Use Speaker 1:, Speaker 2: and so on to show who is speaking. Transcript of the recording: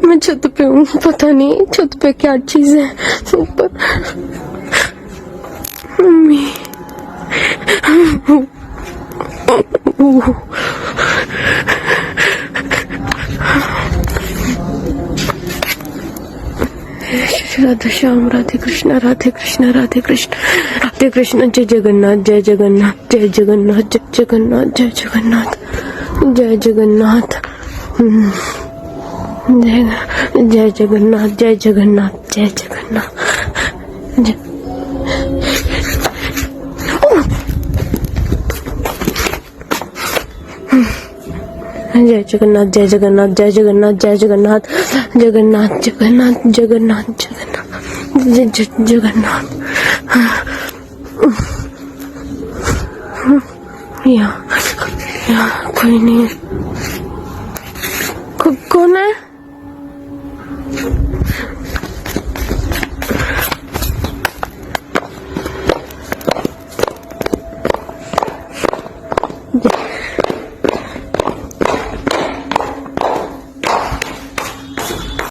Speaker 1: मैं छत पे हूँ, पता नहीं छत पे क्या चीज है ऊपर। मम्मी राधा श्याम, राधे कृष्ण, राधे कृष्ण, राधे कृष्ण, राधे कृष्ण। जय जगन्नाथ, जय जगन्नाथ, जय जगन्नाथ, जय जगन्नाथ, जय जगन्नाथ, जय जगन्नाथ, जय जगन्नाथ, जय जगन्नाथ, जय जगन्नाथ, जय जगन्नाथ, जय जगन्नाथ, जय जगन्नाथ, जय जगन्नाथ, जगन्नाथ जगन्नाथ जगन्नाथ जगन्नाथ जगन्नाथ। यहाँ कोई नहीं है। कौन है?